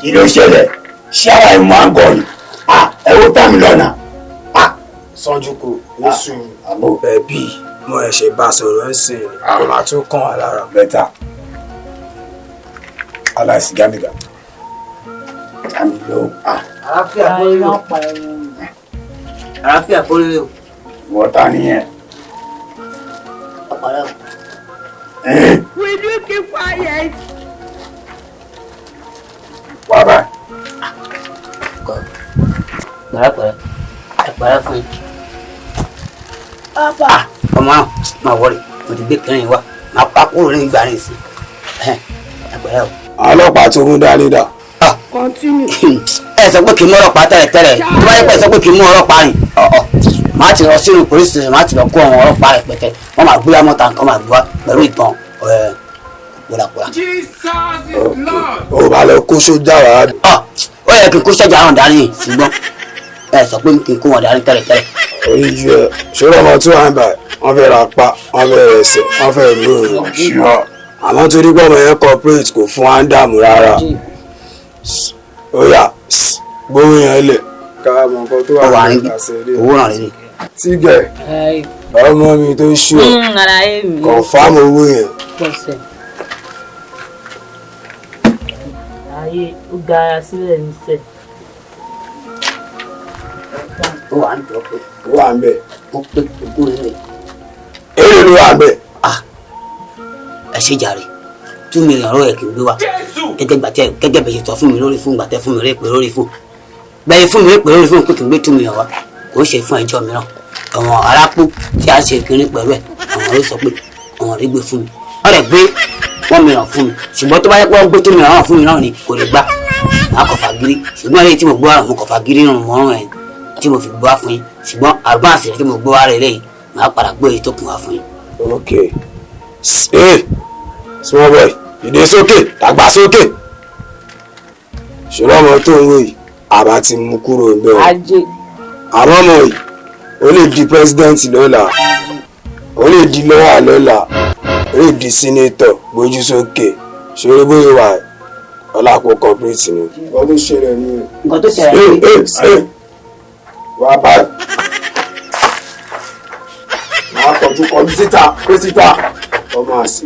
kí ló ṣẹlẹ̀ ṣé ara ẹ̀ mọ́ àgọ́ ni ẹ wo tá mi lọ́nà. Sanjuku lóṣù àmọ́ ẹbí mo ẹ̀ṣẹ̀ bá sọ̀rọ̀ ń sìn kó máa tún kàn wá lára. bẹ́tà aláìsí gámìgà àmì ló àlàáfíà bọ́lẹ̀ o àlàáfíà bọ́lẹ̀ o. wọ́n ta nìyẹn. ọ̀pọ̀lọpọ̀. Will you keep quiet? wá bá. Ẹ̀pẹ̀rẹ̀ fún yín. Ọmọ máa wọlé mo ti gbé kẹrin wá máa pa kúrò ní ìgbà rìn sí ẹ̀pẹ̀rẹ̀ o. ọlọ́pàá tó mú dání dà. Continue. Ẹ sọ pé kí n mú ọlọ́pàá tẹ́lẹ̀ tó bá yẹ pé ẹ sọ pé kí n mú ọlọ́pàá rìn máa ti lọ sínú police station máa ti lọ kó àwọn ọlọ́pàá rẹpẹtẹ wọ́n máa gbé mọ́ta nǹkan máa gbé wá pẹ̀lú ìbọn pòlàpòlà. ó bá lọ kó sójà wá. ó yẹ kí n kó sọ́jà àwọn dání ṣùgbọ́n ẹ sọ pé kí n kó wọn dání tẹ́lẹ̀. orí ju ẹ ṣòro ọmọ tí wàá ń bá wọn fẹ́ ra pa wọn fẹ́ rẹsẹ̀ wọn fẹ́ lóòrùn àmọ́ torí pé ọmọ yẹn corporate kò fún wa ń dààmú rárá ó yá gbóhùn yẹn lẹ̀ ká mọ nǹkan tó wà ní àṣẹlẹ̀ owó náà lè. tígẹ̀ ọmọ mi tó ṣú ọ kọ̀ǹfàmù owó yẹn. ayé ó gara sílẹ̀ níṣẹ́. ó wà ń tọ́ pé ó wà ń bẹ̀. ó pé ogó rẹ̀. èrè ló wà ń bẹ̀. ẹ ṣe jàre 2 million ọ̀rọ̀ ẹ̀ kì í gbé wa gẹ́gẹ́ bẹ̀yẹ sọ fún mi lórí fún gbàtẹ́ fún mi rẹ̀ pé lórí fún bẹ́ẹ̀ fún mi rẹ̀ pé lórí fún pé kì í gbé 2 million wa kò ń ṣe fún ẹjọ́ mìíràn àwọn arápò tí a ṣe kiri pẹ̀lú ẹ̀ àwọn ló sọ pé àwọn rí gbé fún mi wọ́n lè gbé 1 million fún mi ṣùgbọ́n tó bá yẹ pé wọ́n gbé 2 million náà fún mi náà ni kò lè gbà máa kọ̀ fàgírí ṣùgbọ́n èyí tí mo gbọ́ àrùn mo kọ̀ fàgírí rùn mọ́rùn ẹ̀ tí mo fi gbọ́ wá fún yín ṣùgbọ́n advance rẹ̀ tí mo gbọ́ wá rẹ̀ lẹ́yìn máa padà gbé èyí tó kù wá fún yín. Okay. Hey, small boy, ìdè sókè, dàgbà sókè. Ṣọlá ọmọ tó ń wò yìí, àbá ti mú kúrò bẹ́ẹ̀. Àmọ́ ọmọ yìí, ó lè di president lọ́la, ó lè di lọ́wà lọ́la, ó lè di senator gbójú sókè. Ṣọlá bóyá wà ọlápọ̀ corporate ni. Nǹkan tó ṣẹlẹ̀ ni. Nǹkan tó ṣẹlẹ̀ ni. Wà á báyìí. Máa kọjú síta, kó síta. Ọmọ àsì,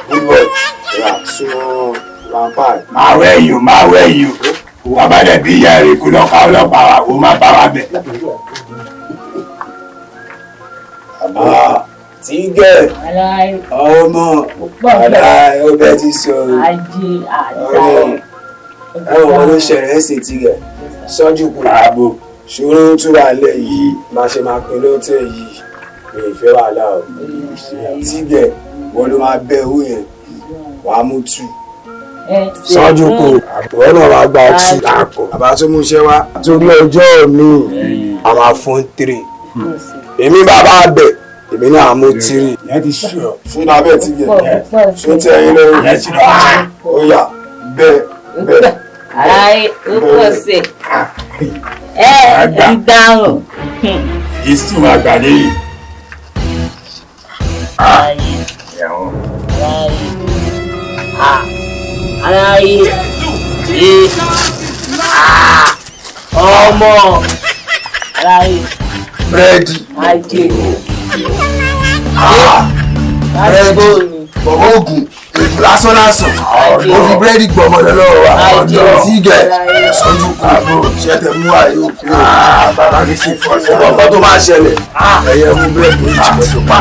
bíbọ̀, rà súnmọ́ rampart. máa wẹ̀ yìí o wà bá dẹ̀ bí ìyá rẹ̀ kó lọ́ka ọlọ́pàá wa ó má bá wa bẹ̀. Tígẹ̀ ọmọ aláì ọbẹ̀ ti sọ̀rọ̀ ẹ̀wọ̀n ló ṣẹlẹ̀ ẹ̀ sì Tígẹ̀ sọ́jú kù ààbò ṣòro tún wà lẹ̀ yìí máa ṣe máa pin lọ́tẹ̀ yìí ìfẹ́ wà láà Tígẹ̀ wọ́n ló máa bẹ́ owó yẹn wàá mú 2 sọ́jú kù wọ́n náà wàá gba 2 láàkó àbá tó mú iṣẹ́ wá torí ọjọ́ mi a máa fún 3 èmi bàbá bẹ̀ èmi náà mú 3 ìyẹn ti ṣú ọ. fún abẹ́ Tígẹ̀ ṣó tẹ ẹyin lórí ìyẹn ti lọ. ó yá bẹ́ẹ̀. aláì ó pọ̀ sí ẹ ń dáhùn. ìsú máa gbà léyìí. aláì ọmọ aláì búrẹ́dì ajé búrẹ́dì bọ̀bọ̀ ògùn èdè lásán ó fi búrẹ́dì gbọmọ lọ́wọ́ wa ọjọ́ Tígẹ̀ sọ́jú kù ṣẹ́tẹ̀ mú àyè òkú bàbá mi sì fọ́ sí ọkọ̀ tó máa ṣẹlẹ̀ ẹ̀yẹ mú búrẹ́dì méjì lọ́sọ̀ pa.